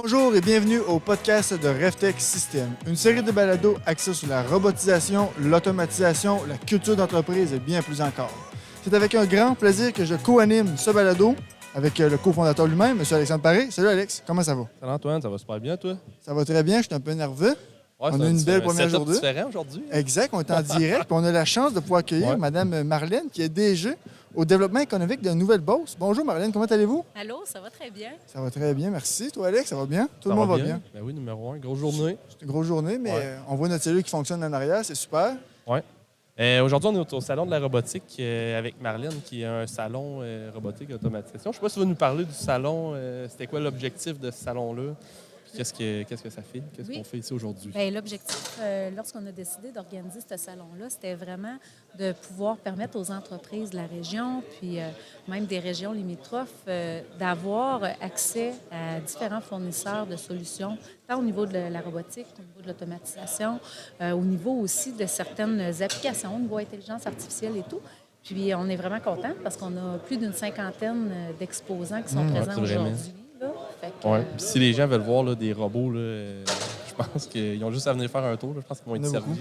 Bonjour et bienvenue au podcast de RevTech System, une série de balados axés sur la robotisation, l'automatisation, la culture d'entreprise et bien plus encore. C'est avec un grand plaisir que je co-anime ce balado avec le cofondateur lui-même, M. Alexandre Paré. Salut Alex, comment ça va? Salut Antoine, ça va super bien toi? Ça va très bien, je suis un peu nerveux. Ouais, On a une belle première setup journée. différent aujourd'hui. Exact, on est en direct puis on a la chance de pouvoir accueillir Mme Marlène qui est DG au développement économique de Nouvelle-Beauce. Bonjour Marlène, comment allez-vous? Allô, ça va très bien. Ça va très bien, merci. Toi Alex, ça va bien? Tout le monde va bien? Ben oui, numéro 1, grosse journée. C'est une grosse journée, mais on voit notre cellule qui fonctionne en arrière, c'est super. Ouais. Aujourd'hui, on est au Salon de la robotique avec Marlène, qui est un salon robotique et automatisation. Je ne sais pas si tu veux nous parler du salon. C'était quoi l'objectif de ce salon-là? Puis qu'est-ce que ça fait? Qu'est-ce qu'on fait ici aujourd'hui? Bien, l'objectif, lorsqu'on a décidé d'organiser ce salon-là, c'était vraiment de pouvoir permettre aux entreprises de la région, puis même des régions limitrophes, d'avoir accès à différents fournisseurs de solutions, tant au niveau de la robotique, au niveau de l'automatisation, au niveau aussi de certaines applications, au niveau intelligence artificielle et tout. Puis on est vraiment content parce qu'on a plus d'une cinquantaine d'exposants qui sont présents aujourd'hui. Ouais. Puis si les gens veulent voir là, des robots, là, je pense qu'ils ont juste à venir faire un tour. Là. Je pense qu'ils vont être servis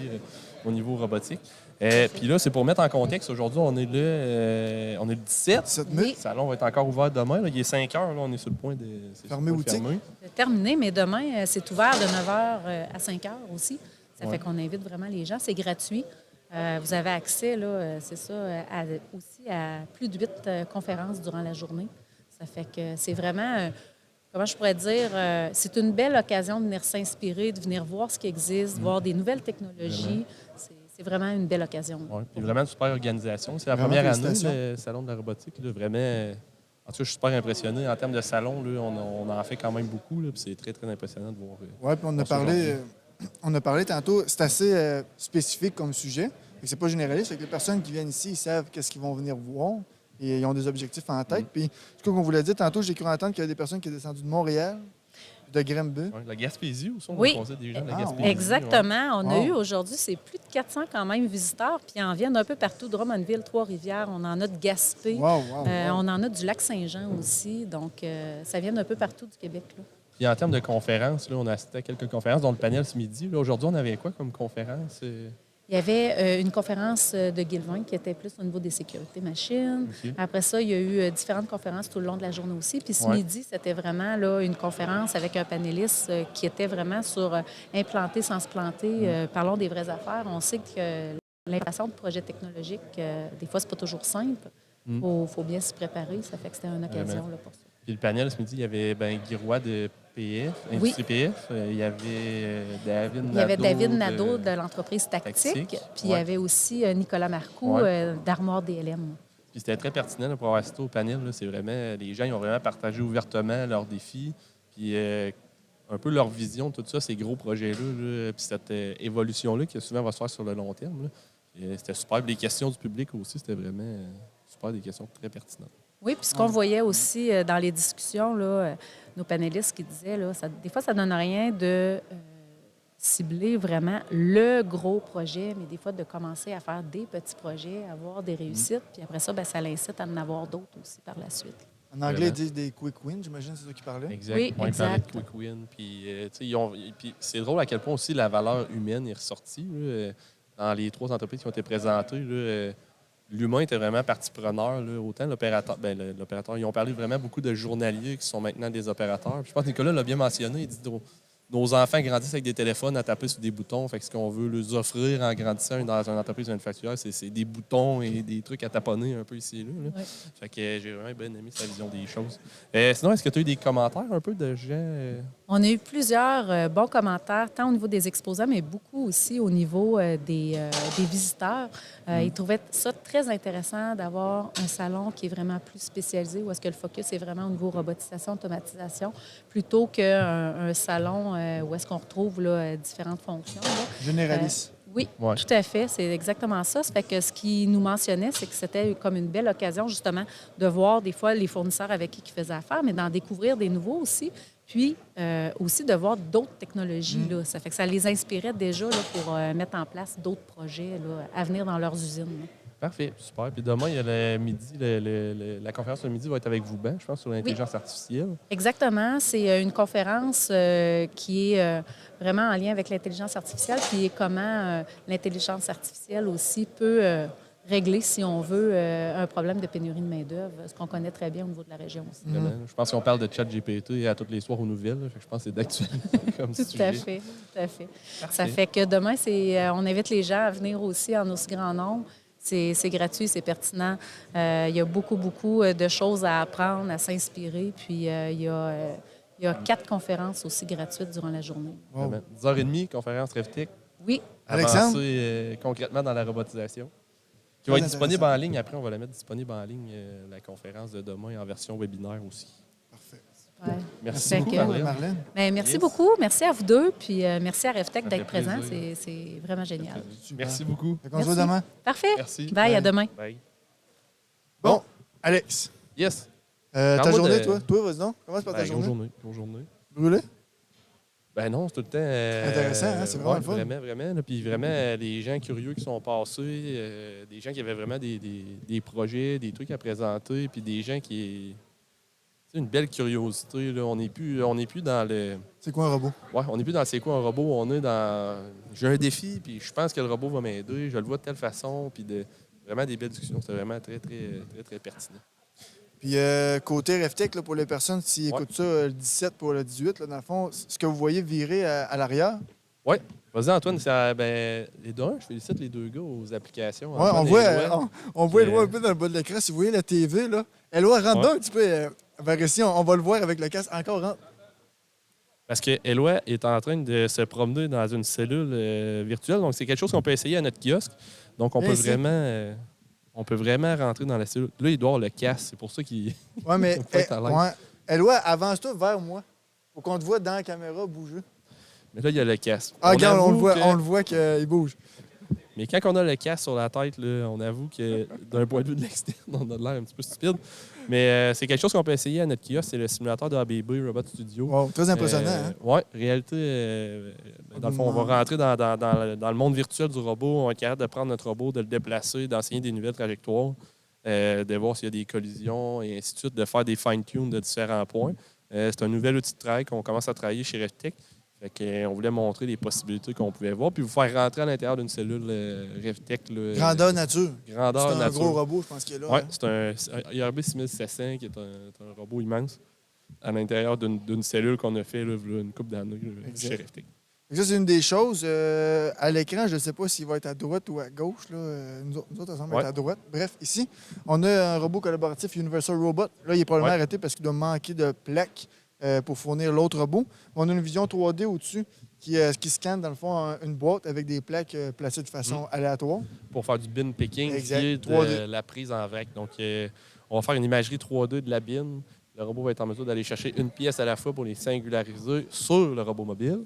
au niveau robotique. Puis là, c'est pour mettre en contexte. Aujourd'hui, on est on est le 17 mai. Le salon va être encore ouvert demain. Là. Il est 5 heures. Là. On est sur le point de fermer boutique. C'est terminé, mais demain, c'est ouvert de 9 h à 5 h aussi. Ça fait qu'on invite vraiment les gens. C'est gratuit. Vous avez accès, là, c'est ça, aussi à plus de 8 conférences durant la journée. Ça fait que c'est vraiment... comment je pourrais dire, c'est une belle occasion de venir s'inspirer, de venir voir ce qui existe, voir des nouvelles technologies. C'est vraiment une belle occasion. Oui, puis vraiment une super organisation. C'est la première année, le Salon de la robotique. Là, vraiment, en tout cas, je suis super impressionné. En termes de salon, là, on en fait quand même beaucoup. Là, puis c'est très, très impressionnant de voir. Oui, puis on a parlé tantôt, c'est assez spécifique comme sujet. C'est pas généraliste. C'est que les personnes qui viennent ici, ils savent qu'est-ce qu'ils vont venir voir. Et ils ont des objectifs en tête. Puis, ce qu'on vous l'a dit tantôt, j'ai cru entendre qu'il y a des personnes qui sont descendues de Montréal, de Grimby. Oui, la Gaspésie aussi, on a des gens de la Gaspésie. Exactement. On a eu aujourd'hui, c'est plus de 400 quand même visiteurs, puis ils en viennent un peu partout, Drummondville, Trois-Rivières, on en a de Gaspé, on en a du Lac-Saint-Jean aussi. Donc, ça vient un peu partout du Québec. Là. Puis en termes de conférences, là, on a assisté à quelques conférences, dont le panel ce midi. Aujourd'hui, on avait quoi comme conférence? Il y avait une conférence de Guilvin qui était plus au niveau des sécurités machines. Okay. Après ça, il y a eu différentes conférences tout le long de la journée aussi. Puis ce midi, c'était vraiment là, une conférence avec un panéliste qui était vraiment sur implanter sans se planter. Parlons des vraies affaires. On sait que l'implantation de projets technologiques, des fois, c'est pas toujours simple. Il faut bien se préparer. Ça fait que c'était une occasion là, pour ça. Puis le panel ce midi, il y avait Guy Roy de PF, Industrie PF. Il y avait David Nadeau. Il y avait David Nadeau de l'entreprise Tactique. Puis il y avait aussi Nicolas Marcoux d'Armoire DLM. Puis c'était très pertinent là, pour avoir assisté au panel. Là. C'est vraiment, les gens ils ont vraiment partagé ouvertement leurs défis. Puis un peu leur vision, tout ça, ces gros projets-là. Puis cette évolution-là qui souvent va se faire sur le long terme. C'était super. Puis les questions du public aussi, c'était vraiment super, des questions très pertinentes. Oui, puis ce qu'on voyait aussi dans les discussions, là, nos panélistes qui disaient, là, des fois, ça ne donne rien de cibler vraiment le gros projet, mais des fois, de commencer à faire des petits projets, avoir des réussites, puis après ça, ça l'incite à en avoir d'autres aussi par la suite. En anglais, ils disent des quick wins, j'imagine, c'est ça qu'ils parlaient? Exact. Oui, on exact. parlait de quick wins. Puis c'est drôle à quel point aussi la valeur humaine est ressortie là, dans les 3 entreprises qui ont été présentées. Là, l'humain était vraiment partie preneur. Là, autant l'opérateur, l'opérateur, ils ont parlé vraiment beaucoup de journaliers qui sont maintenant des opérateurs. Puis je pense que Nicolas l'a bien mentionné. Il dit nos enfants grandissent avec des téléphones à taper sur des boutons. Fait que ce qu'on veut leur offrir en grandissant dans une entreprise manufacturière, c'est des boutons et des trucs à taponner un peu ici et là. Oui. Fait que j'ai vraiment bien aimé sa vision des choses. Sinon, est-ce que tu as eu des commentaires un peu de gens? On a eu plusieurs bons commentaires, tant au niveau des exposants, mais beaucoup aussi au niveau des visiteurs. Ils trouvaient ça très intéressant d'avoir un salon qui est vraiment plus spécialisé, où est-ce que le focus est vraiment au niveau robotisation, automatisation, plutôt qu'un salon où est-ce qu'on retrouve là, différentes fonctions. Là. Généraliste. Oui, tout à fait. C'est exactement ça. Ça fait que ce qu'ils nous mentionnaient, c'est que c'était comme une belle occasion, justement, de voir des fois les fournisseurs avec qui ils faisaient affaire, mais d'en découvrir des nouveaux aussi. Puis aussi de voir d'autres technologies. Là. Ça fait que ça les inspirait déjà là, pour mettre en place d'autres projets là, à venir dans leurs usines. Là. Parfait, super. Puis demain, il y a le midi, la conférence le midi va être avec vous, Ben, je pense, sur l'intelligence artificielle. Exactement. C'est une conférence qui est vraiment en lien avec l'intelligence artificielle, puis comment l'intelligence artificielle aussi peut régler, si on veut, un problème de pénurie de main-d'œuvre, ce qu'on connaît très bien au niveau de la région aussi. Vraiment. Je pense qu'on parle de ChatGPT à tous les soirs aux nouvelles. Fait que je pense que c'est d'actualité comme Tout sujet. à fait, tout à fait. Ça fait que demain, on invite les gens à venir aussi en aussi grand nombre. C'est gratuit, c'est pertinent. Il y a beaucoup, beaucoup de choses à apprendre, à s'inspirer. Puis il y a 4 conférences aussi gratuites durant la journée. Wow. Vraiment. 10h30, conférence RevTech. Oui, Alexandre? Avancer concrètement dans la robotisation. Qui va être disponible en ligne. Après, on va la mettre disponible en ligne, la conférence de demain, en version webinaire aussi. Parfait. ouais. Merci Fait beaucoup, que- Marlène. Marlène. Bien, merci Yes. beaucoup. Merci à vous deux. Puis merci à RevTech Ça d'être fait présent. plaisir. C'est vraiment génial. Super. Merci beaucoup. Fait qu'on se voit Merci. demain. Parfait. Merci. Bye, à Bye. demain. Bye. Bon, Alex, Yes. ta Parle-moi journée, de- toi? Toi, vas-y donc. Commence par ta Ben, grosse journée. journée. Grosse journée. Brûlé? Ben non, c'est tout le temps. Intéressant, hein? C'est vraiment le fun. Vraiment, vraiment. Là. Puis vraiment, les gens curieux qui sont passés, des gens qui avaient vraiment des projets, des trucs à présenter, puis des gens qui. C'est une belle curiosité. Là. On n'est plus dans le. C'est quoi un robot? Ouais, on n'est plus dans c'est quoi un robot. On est dans. J'ai un défi, puis je pense que le robot va m'aider. Je le vois de telle façon, puis vraiment des belles discussions. C'est vraiment très, très, très, très pertinent. Puis côté RefTech, là, pour les personnes qui Ouais. écoutent ça le 17 pour le 18, là, dans le fond, ce que vous voyez virer à l'arrière, Vas-y, Antoine, les deux, je félicite les deux gars aux applications. ouais, Antoine on et voit, Éloi. on voit Euh, Éloi un peu dans le bas de l'écran. Si vous voyez la TV, là, Éloi rentre Ouais. donc un petit peu vers ici. On va le voir avec le casque. Encore rentre. Parce que Éloi est en train de se promener dans une cellule virtuelle. Donc, c'est quelque chose qu'on peut essayer à notre kiosque. Donc, Viens ici. on peut vraiment rentrer dans la cellule. Là, il doit avoir le casque. C'est pour ça qu'il. Ouais, mais Faut être à l'aise. ouais. Éloi, avance-toi vers moi. Faut qu'on te voit dans la caméra bouger. Mais là, il y a le casque. Ah, regarde, on avoue le voit qu'il bouge. Mais quand on a le casque sur la tête, là, on avoue que d'un point de vue de l'externe, on a l'air un petit peu stupide. Mais c'est quelque chose qu'on peut essayer à notre kiosque. C'est le simulateur de ABB Robot Studio. Wow, très impressionnant. Hein? Oui, réalité. Dans le fond, on va rentrer dans le monde virtuel du robot. On va être capable de prendre notre robot, de le déplacer, d'enseigner des nouvelles trajectoires, de voir s'il y a des collisions et ainsi de suite, de faire des fine-tune de différents points. C'est un nouvel outil de travail qu'on commence à travailler chez RefTech. Fait que, on voulait montrer les possibilités qu'on pouvait voir, puis vous faire rentrer à l'intérieur d'une cellule RefTech. Là, Grandeur nature. grandeur C'est un nature. gros robot, je pense qu'il est là. Oui, hein. c'est un IRB 6700 qui est un robot immense à l'intérieur d'une cellule qu'on a fait là, il y a une couple d'années là, Exact. chez RefTech. Et ça, c'est une des choses. À l'écran, je ne sais pas s'il va être à droite ou à gauche. Là. Nous autres, ça semble Ouais. être à droite. Bref, ici, on a un robot collaboratif Universal Robot. Là, il est probablement Ouais. arrêté parce qu'il doit manquer de plaques pour fournir l'autre robot. On a une vision 3D au-dessus qui scanne, dans le fond, une boîte avec des plaques placées de façon aléatoire. Pour faire du bin picking, Exact. qui est de 3D. la prise en vrac. Donc, on va faire une imagerie 3D de la bin. Le robot va être en mesure d'aller chercher une pièce à la fois pour les singulariser sur le robot mobile.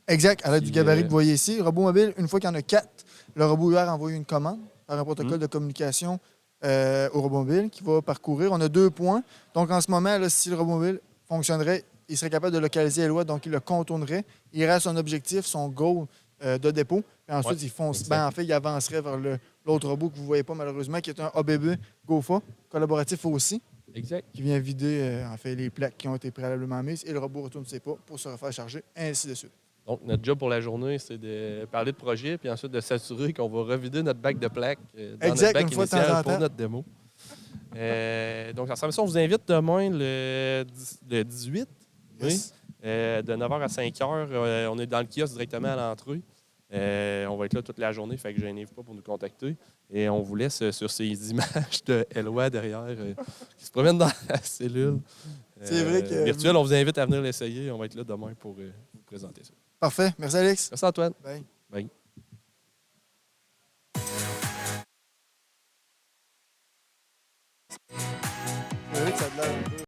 Exact, à l'aide du Puis, gabarit que vous voyez ici. Robot mobile, une fois qu'il y en a 4, le robot UR envoie une commande par un protocole de communication au robot mobile qui va parcourir. On a 2 points. Donc, en ce moment, là, si le robot mobile fonctionnerait, il serait capable de localiser Éloi, donc il le contournerait. Il irait à son objectif, son goal de dépôt. Puis ensuite, Ouais, il fonce. exact. Ben, en fait, il avancerait vers l'autre robot que vous ne voyez pas malheureusement, qui est un ABB GOFA, collaboratif aussi, Exact. qui vient vider en fait les plaques qui ont été préalablement mises et le robot retourne ses pas pour se refaire charger, ainsi de suite. Donc, notre job pour la journée, c'est de parler de projet, puis ensuite de s'assurer qu'on va revider notre bac de plaques dans Exact, notre bac une fois de temps initial en pour temps. notre démo. Donc, ça ressemble à ça. On vous invite demain, le 18, Yes. de 9h à 5h. On est dans le kiosque directement à l'entrée. On va être là toute la journée, fait que gênez-vous pas pour nous contacter. Et on vous laisse sur ces images de Éloi derrière qui se promène dans la cellule. C'est vrai que- virtuelle. On vous invite à venir l'essayer. On va être là demain pour vous présenter ça. Parfait. Merci, Alex. Merci Antoine. Bye. Bye. C'est vrai que ça a de l'air un peu-